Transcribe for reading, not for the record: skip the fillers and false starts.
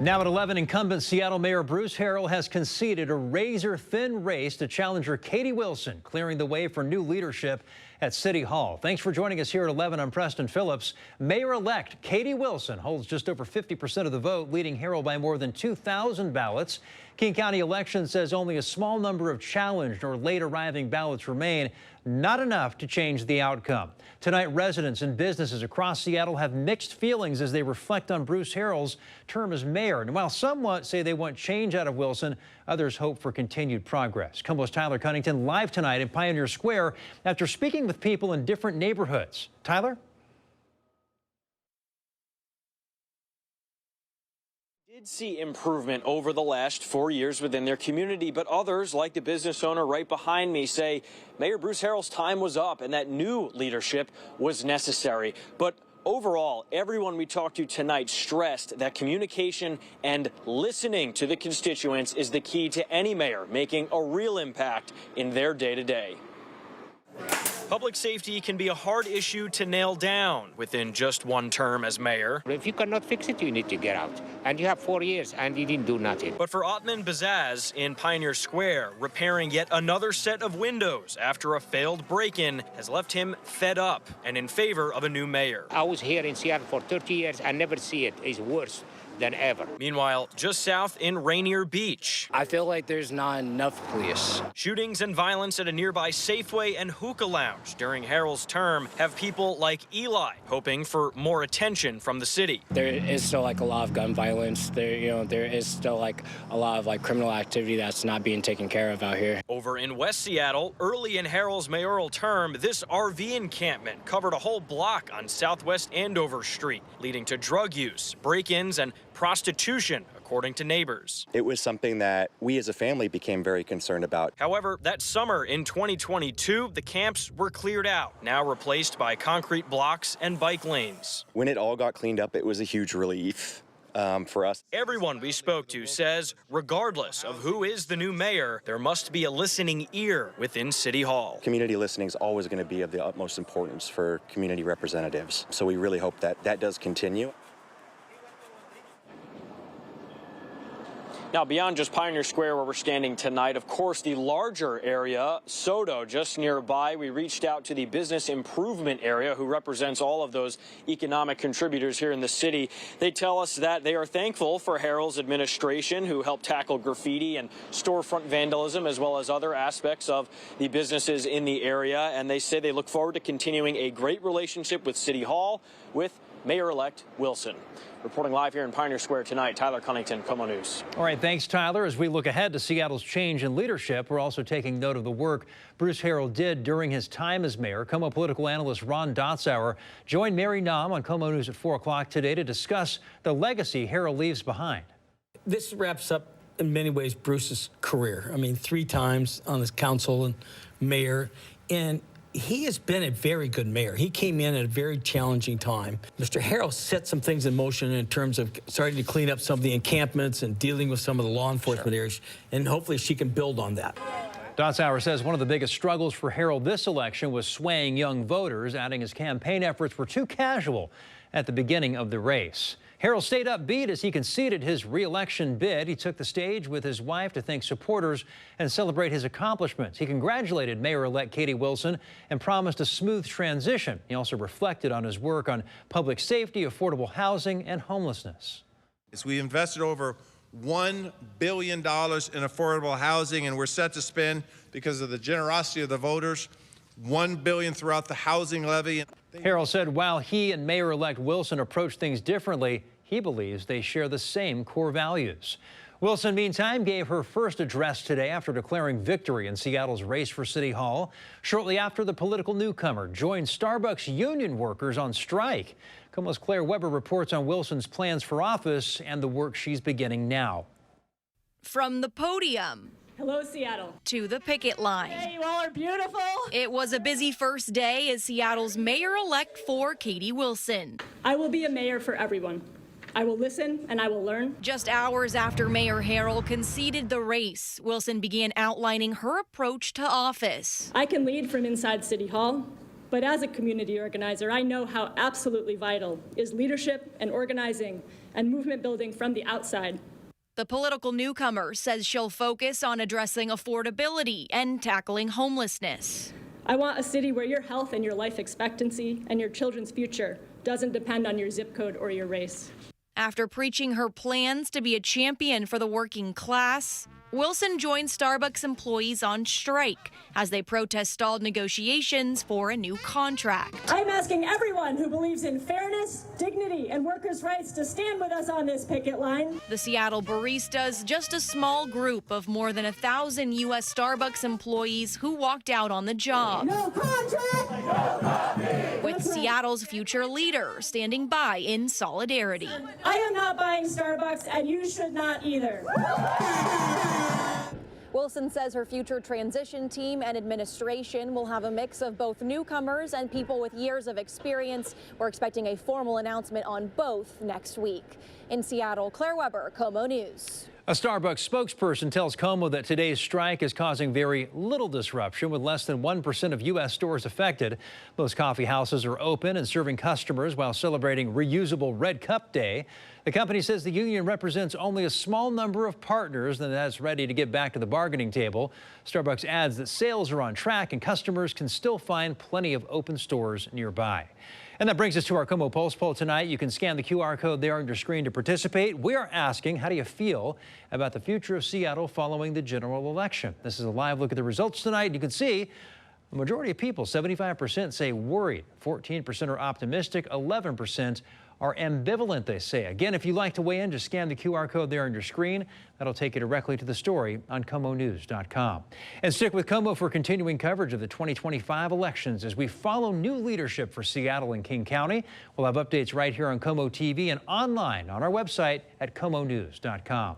Now at 11, incumbent Seattle Mayor Bruce Harrell has conceded a razor-thin race to challenger Katie Wilson, clearing the way for new leadership at City Hall. Thanks for joining us here at 11. I'm Preston Phillips. Mayor-elect Katie Wilson holds just over 50% of the vote, leading Harrell by more than 2,000 ballots. King County Elections says only a small number of challenged or late-arriving ballots remain, not enough to change the outcome. Tonight, residents and businesses across Seattle have mixed feelings as they reflect on Bruce Harrell's term as mayor. And while some say they want change out of Wilson, others hope for continued progress. KOMO's Tyler Cunnington live tonight in Pioneer Square after speaking with people in different neighborhoods. Tyler? Did see improvement over the last 4 years within their community, but others, like the business owner right behind me, say Mayor Bruce Harrell's time was up and that new leadership was necessary. But overall, everyone we talked to tonight stressed that communication and listening to the constituents is the key to any mayor making a real impact in their day-to-day. Public safety can be a hard issue to nail down within just one term as mayor. If you cannot fix it, you need to get out. And you have 4 years, and you didn't do nothing. But for Bezzaz in Pioneer Square, repairing yet another set of windows after a failed break-in has left him fed up and in favor of a new mayor. I was here in Seattle for 30 years. I never see it. It's worse than ever. Meanwhile, just south in Rainier Beach, I feel like there's not enough police. shootings and violence at a nearby Safeway and hookah lounge during Harrell's term have people like Eli hoping for more attention from the city. There is still like a lot of gun violence. There is still like a lot of criminal activity that's not being taken care of out here. Over in West Seattle, early in Harrell's mayoral term, this RV encampment covered a whole block on Southwest Andover Street, leading to drug use, break-ins, and prostitution, according to neighbors. It was something that we as a family became very concerned about. However, that summer in 2022, the camps were cleared out, now replaced by concrete blocks and bike lanes. When it all got cleaned up, it was a huge relief for us. Everyone we spoke to says, regardless of who is the new mayor, there must be a listening ear within City Hall. Community listening is always going to be of the utmost importance for community representatives. So we really hope that that does continue. Now, beyond just Pioneer Square where we're standing tonight, of course, the larger area, Soto, just nearby, we reached out to the business improvement area, who represents all of those economic contributors here in the city. They tell us that they are thankful for Harrell's administration, who helped tackle graffiti and storefront vandalism, as well as other aspects of the businesses in the area. And they say they look forward to continuing a great relationship with City Hall, with Mayor-elect Wilson. Reporting live here in Pioneer Square tonight, Tyler Cunnington, KOMO News. All right, thanks, Tyler. As we look ahead to Seattle's change in leadership, we're also taking note of the work Bruce Harrell did during his time as mayor. KOMO political analyst Ron Dotzauer joined Mary Nam on KOMO News at 4 o'clock today to discuss the legacy Harrell leaves behind. This wraps up, in many ways, Bruce's career. I mean, 3 times on his council and mayor, and he has been a very good mayor. He came in at a very challenging time. Mr. Harrell set some things in motion in terms of starting to clean up some of the encampments and dealing with some of the law enforcement areas, and hopefully she can build on that. Dotzauer says one of the biggest struggles for Harrell this election was swaying young voters, adding his campaign efforts were too casual at the beginning of the race. Harrell stayed upbeat as he conceded his re-election bid. He took the stage with his wife to thank supporters and celebrate his accomplishments. He congratulated Mayor-elect Katie Wilson and promised a smooth transition. He also reflected on his work on public safety, affordable housing, and homelessness. We invested over $1 billion in affordable housing, and we're set to spend, because of the generosity of the voters, $1 billion throughout the housing levy. Harrell said while he and Mayor-elect Wilson approach things differently, he believes they share the same core values. Wilson, meantime, gave her first address today after declaring victory in Seattle's race for City Hall, shortly after the political newcomer joined Starbucks union workers on strike. KOMO's Claire Weber reports on Wilson's plans for office and the work she's beginning now. From the podium. Hello, Seattle. To the picket line. Hey, you all are beautiful. It was a busy first day as Seattle's mayor-elect for Katie Wilson. I will be a mayor for everyone. I will listen and I will learn. Just hours after Mayor Harrell conceded the race, Wilson began outlining her approach to office. I can lead from inside City Hall. But as a community organizer, I know how absolutely vital is leadership and organizing and movement building from the outside. The political newcomer says she'll focus on addressing affordability and tackling homelessness. I want a city where your health and your life expectancy and your children's future doesn't depend on your zip code or your race. After preaching her plans to be a champion for the working class, Wilson joined Starbucks employees on strike as they protest stalled negotiations for a new contract. I'm asking everyone who believes in fairness, dignity, and workers' rights to stand with us on this picket line. The Seattle baristas, just a small group of more than 1,000 U.S. Starbucks employees who walked out on the job. No contract! No coffee! With Seattle's future leader standing by in solidarity. I am not buying Starbucks, and you should not either. Wilson says her future transition team and administration will have a mix of both newcomers and people with years of experience. We're expecting a formal announcement on both next week. In Seattle, Claire Weber, KOMO News. A Starbucks spokesperson tells KOMO that today's strike is causing very little disruption, with less than 1% of U.S. stores affected. Most coffee houses are open and serving customers while celebrating reusable Red Cup Day. The company says the union represents only a small number of partners and that's ready to get back to the bargaining table. Starbucks adds that sales are on track and customers can still find plenty of open stores nearby. And that brings us to our KOMO Pulse poll tonight. You can scan the QR code there on your screen to participate. We are asking, how do you feel about the future of Seattle following the general election? This is a live look at the results tonight. You can see the majority of people, 75%, say worried, 14% are optimistic, 11% are ambivalent, they say. Again, if you'd like to weigh in, just scan the QR code there on your screen. That'll take you directly to the story on KOMOnews.com. And stick with KOMO for continuing coverage of the 2025 elections as we follow new leadership for Seattle and King County. We'll have updates right here on KOMO TV and online on our website at KOMOnews.com.